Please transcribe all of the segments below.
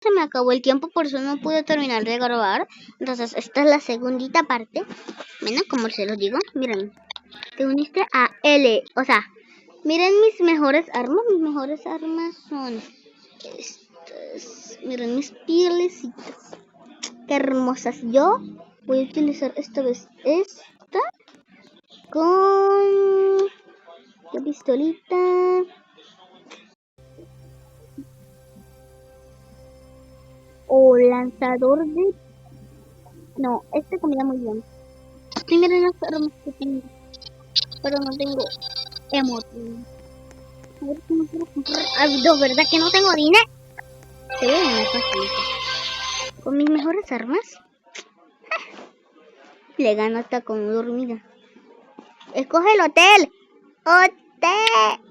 se me acabó el tiempo, por eso no pude terminar de grabar. Entonces, esta es la segundita parte. Bueno, como se los digo, miren. Te uniste a L. O sea, miren mis mejores armas. Mis mejores armas son estas. Miren mis pielecitas. Qué hermosas. Yo voy a utilizar esta vez esta con la pistolita. O lanzador de... No, este combina muy bien. Primero las armas que tengo. Pero no tengo emote. A ver si no quiero comprar algo, ¿verdad que no tengo dinero? Te voy a ganar facilito. Con mis mejores armas le gano hasta con dormida. Escoge el hotel. ¡Hotel!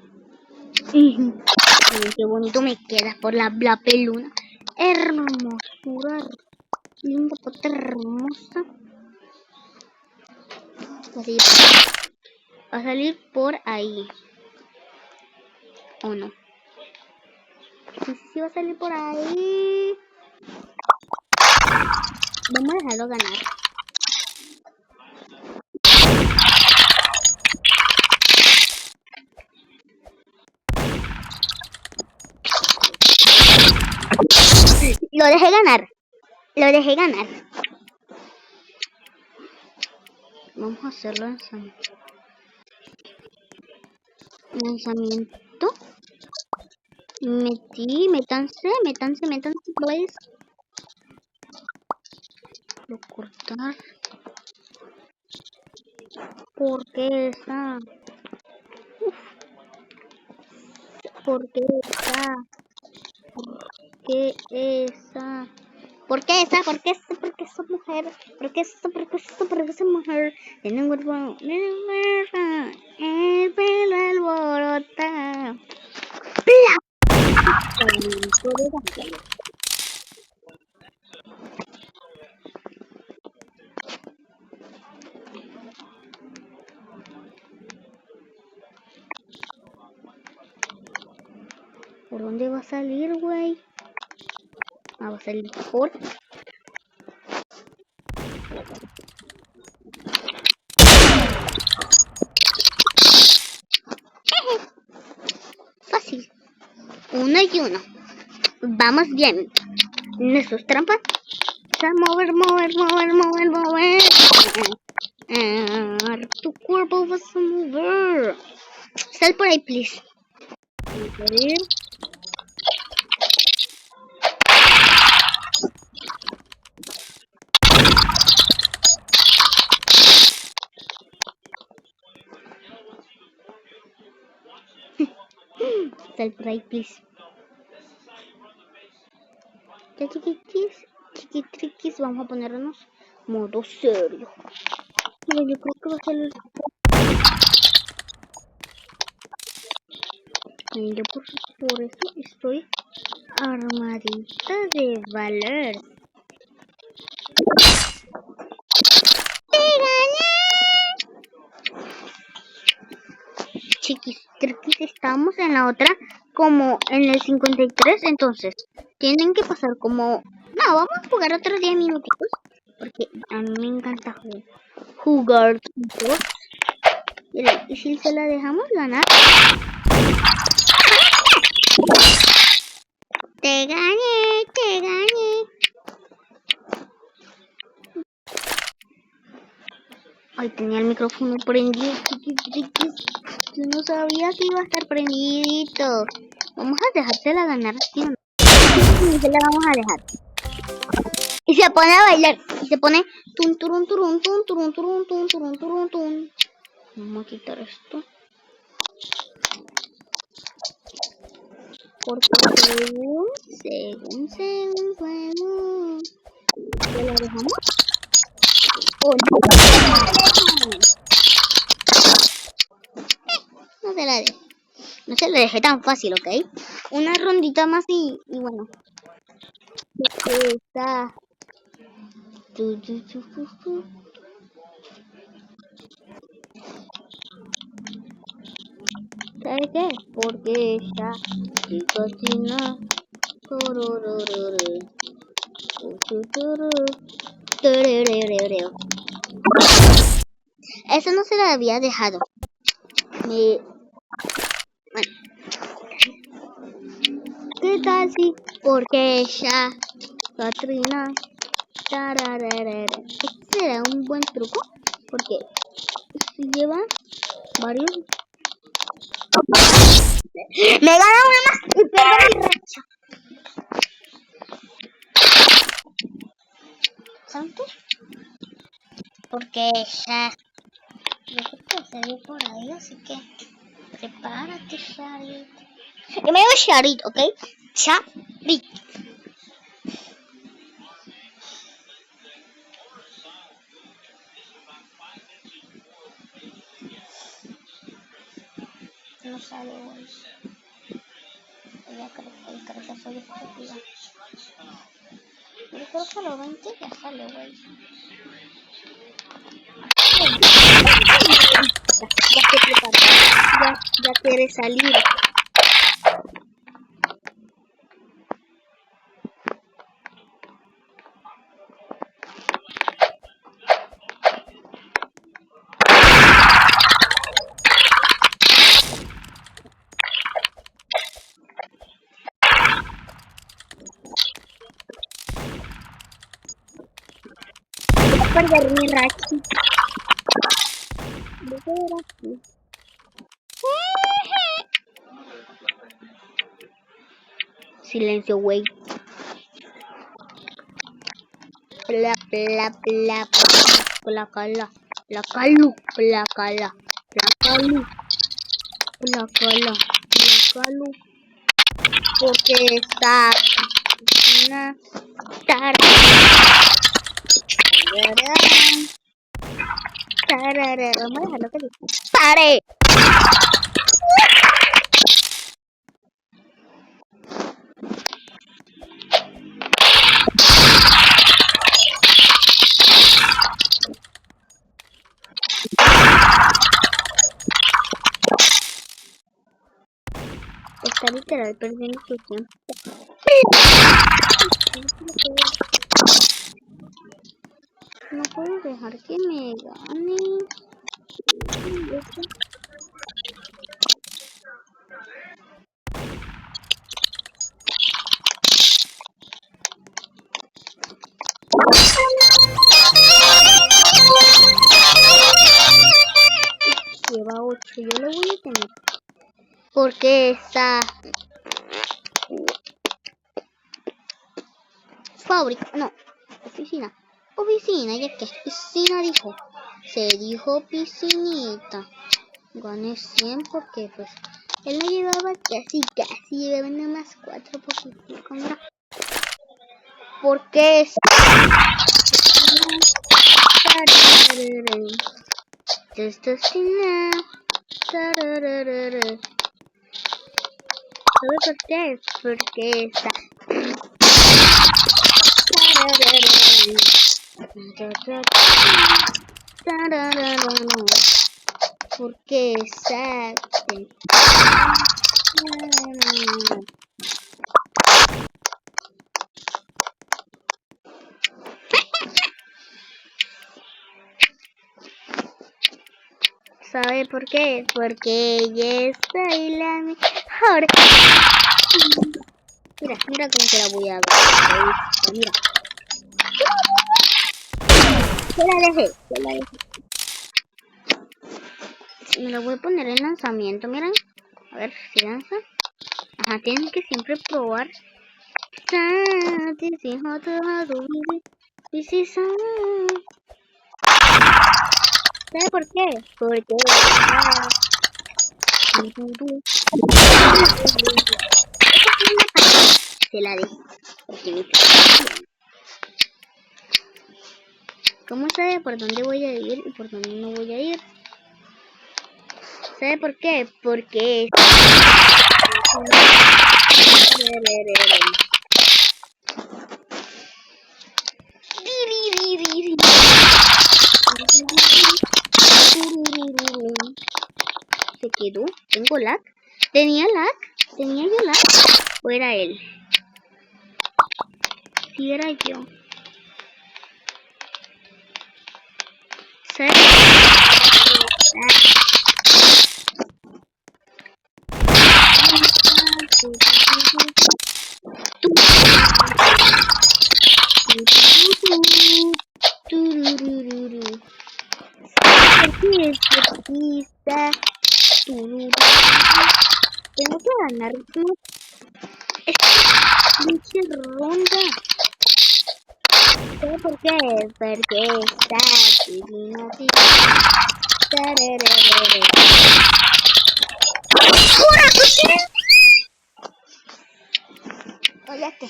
Qué bonito me queda por la peluna. Hermosura. Linda, puta hermosa. Va a salir por ahí. ¿O no? Sí, va a salir por ahí. Vamos a dejarlo ganar. Lo dejé ganar. Lo dejé ganar. Vamos a hacer lanzamiento. Lanzamiento. Métanse, please. Lo cortar. ¿Por qué esa? ¿Por qué esa? ¿Qué esa? ¿Por qué esa? ¿Por qué esa? ¿Por qué esa mujer? ¿Por qué esa? ¿Por qué esa? ¿Por qué esa mujer? Tiene un cuerpo, el pelo alborota. ¿Por dónde va a salir, güey? Ah, va a salir por... Fácil. 1 y 1. Vamos bien. Nuestros trampas. Mover. Tu cuerpo vas a mover. Sal por ahí, please. A ver. Sal por ahí, please. Ya, chiquitriquis, vamos a ponernos modo serio. Pero yo creo que va a ser... Yo por eso estoy armadita de valor. ¡Te gané! Chiquitriquis, estamos en la otra como en el 53, entonces tienen que pasar como... No, vamos a jugar otros 10 minutitos, porque a mí me encanta jugar. Miren, y si se la dejamos ganar... Te gané. Ay, tenía el micrófono prendido, chiquitriquis. Yo no sabía si iba a estar prendidito. Vamos a dejársela ganar, ¿sí o no? Sí, se la vamos a dejar. Y se pone a bailar. Y se pone tun turun turun tun turun turun tun turun turun tun. Vamos a quitar esto. Porque según. ¿Se la dejamos? Oh, no se la dejé. No se la dejé tan fácil, ¿ok? Una rondita más y bueno. Está. ¿Sabes qué? Porque esta cocina Eso no se lo había dejado. Bueno. ¿Qué tal si? Porque ella, Katrina, este será un buen truco. Porque si lleva varios. Me gana una más y pierdo mi racha. ¿Saben qué? Porque ya yo creo que se ve por ahí, así que prepárate, Charit. Yo me llamo Charit, ¿ok? Charit. No sale hoy. Ella creo que soy estúpida. Yo creo que a los 20 ya sale, güey. Ya estoy preparada. Ya quiere salir. Voy a perder mi racha. Silencio, güey. Bla bla bla bla cala. La calu, la cala. La calu. La cala. La calu. Porque está una tarde. Vamos a dejarlo que dice. ¡Pare! Está literal perdiendo su tiempo. No puedo dejar que me gane. Lleva 8, yo lo voy a tener. Porque esta fábrica, no, oficina, ya que piscina dijo, se dijo piscinita. Gané 100 porque pues él no llevaba casi llevaba nada más 4 positivos. Mira, porque es porque está porque exacto. ¿Sabe por qué? Porque yo soy la mejor. Mira cómo te la voy a ver. Mira. Se la dejé. Me lo voy a poner en lanzamiento, miren. A ver si lanza. Ajá, tienen que siempre probar. ¿Sabe por qué? Porque se la dejé. ¿Cómo sabe por dónde voy a ir y por dónde no voy a ir? ¿Sabe por qué? Porque se quedó. ¿Tengo lag? ¿Tenía yo lag? ¿O era él? quisiera yo. ¿Sabes? Tengo que ganar esta pinche ronda. ¿Sabes por qué? Porque está divino. ¡Jura, coche! Óyate.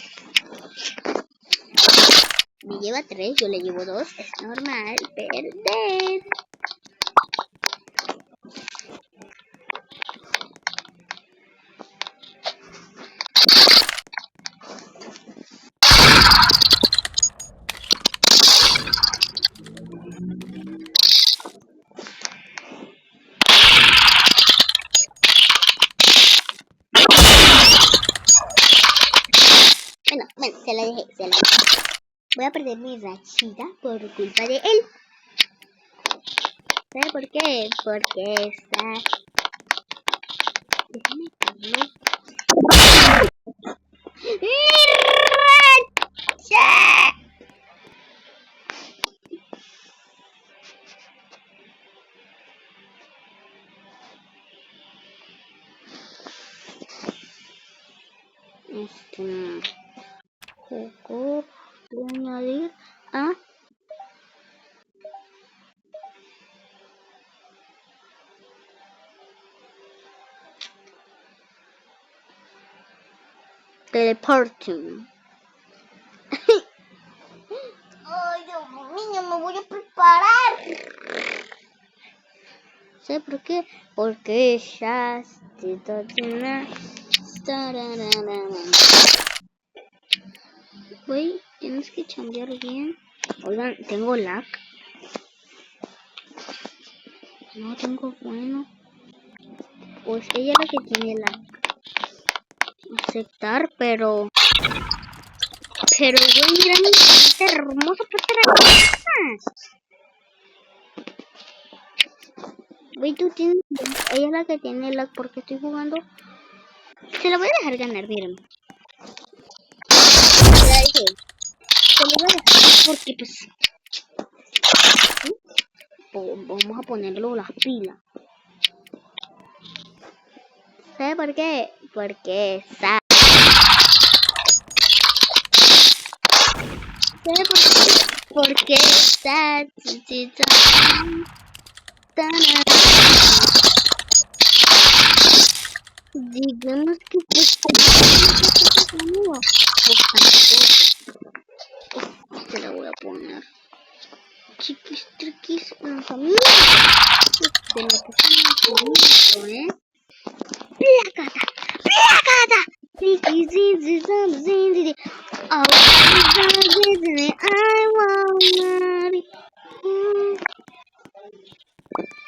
Me lleva 3, yo le llevo 2. Es normal perder. Bueno, se la dejé. Voy a perder mi rachita por culpa de él. ¿Sabe por qué? Porque está... Déjame verlo. ¡Mi racha! Juego de añadir a teleporting. Ay, Dios mío, me voy a preparar. ¿Sabes por qué? Porque ya voy, tienes que cambiar bien. Oigan, tengo lag. No tengo bueno. Pues ella es la que tiene lag. Aceptar, pero voy, mira mi hermoso más. Güey, tú tienes... Ella es la que tiene lag porque estoy jugando. Se la voy a dejar ganar, miren. Se la dejé. Se la voy a dejar porque pues... Vamos a ponerlo las pilas. ¿Sabe por qué? Porque está... ¿Sabe por qué? Porque está... Digamos que te la voy a poner. Chiquis, triquis, familia. Te la pusimos, Placata, placata.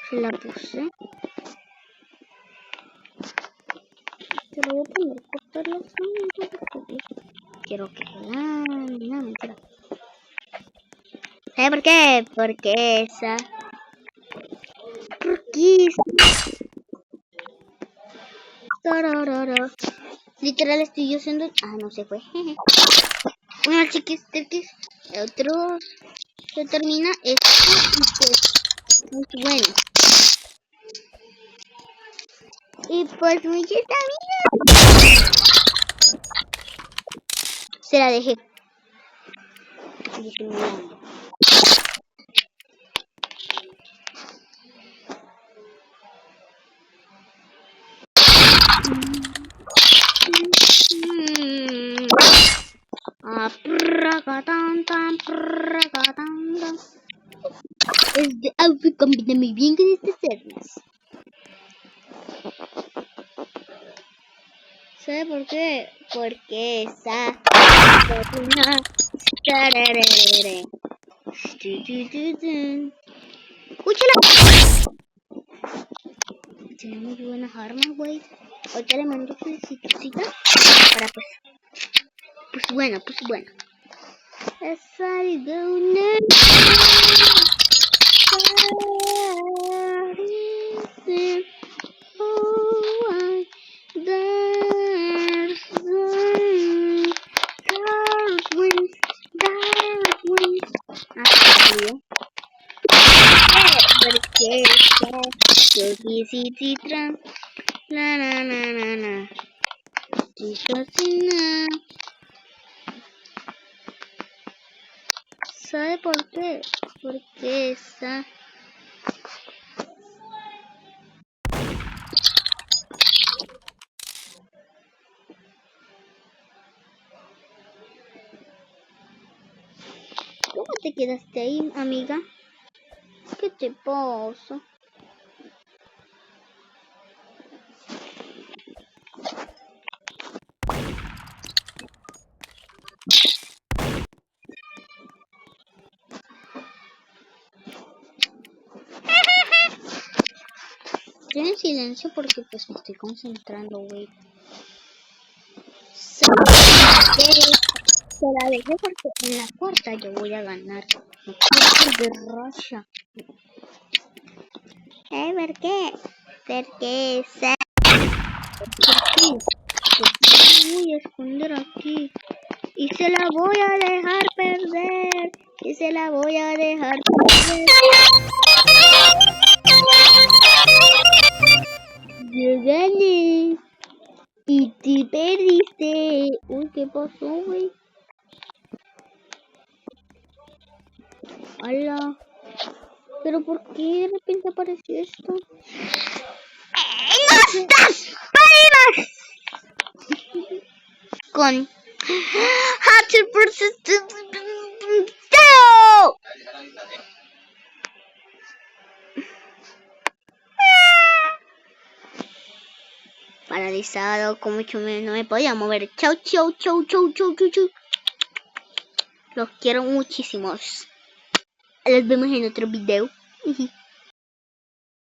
Se la puse. Te lo voy a poner por todos los porque quiero que gane. No, mentira. ¿Sabes por qué? Porque esa. Porque literal estoy yo haciendo. Ah, no se fue. Bueno, chiquis, otro se termina esto y pues muy bueno. Y pues muchas amigas. Se la dejé. Este outfit combina muy bien con estas armas. ¿Sabe por qué? Porque esa escúchala. Tiene muy buenas armas, güey. Ahorita le mando felicita para pues bueno. Es algo nuevo. ¿Sabe por qué? Porque esa... ¿Cómo te quedaste ahí, amiga? ¿Qué te pasa? Estoy en silencio porque pues me estoy concentrando, güey. Se la dejé porque en la cuarta yo voy a ganar. No quiero de racha. ¿Por qué? Porque se... Me voy a esconder aquí. Y se la voy a dejar perder. Y se la voy a dejar perder. Yo gané. Y te perdiste. Uy, ¿qué pasó, güey? Hola. ¿Pero por qué de repente apareció esto? ¡No estás para con Hatcher vs. Paralizado, como mucho no me podía mover. Chau, chau, chau, chau, chau, chau, chau. Los quiero muchísimos. Los vemos en otro video.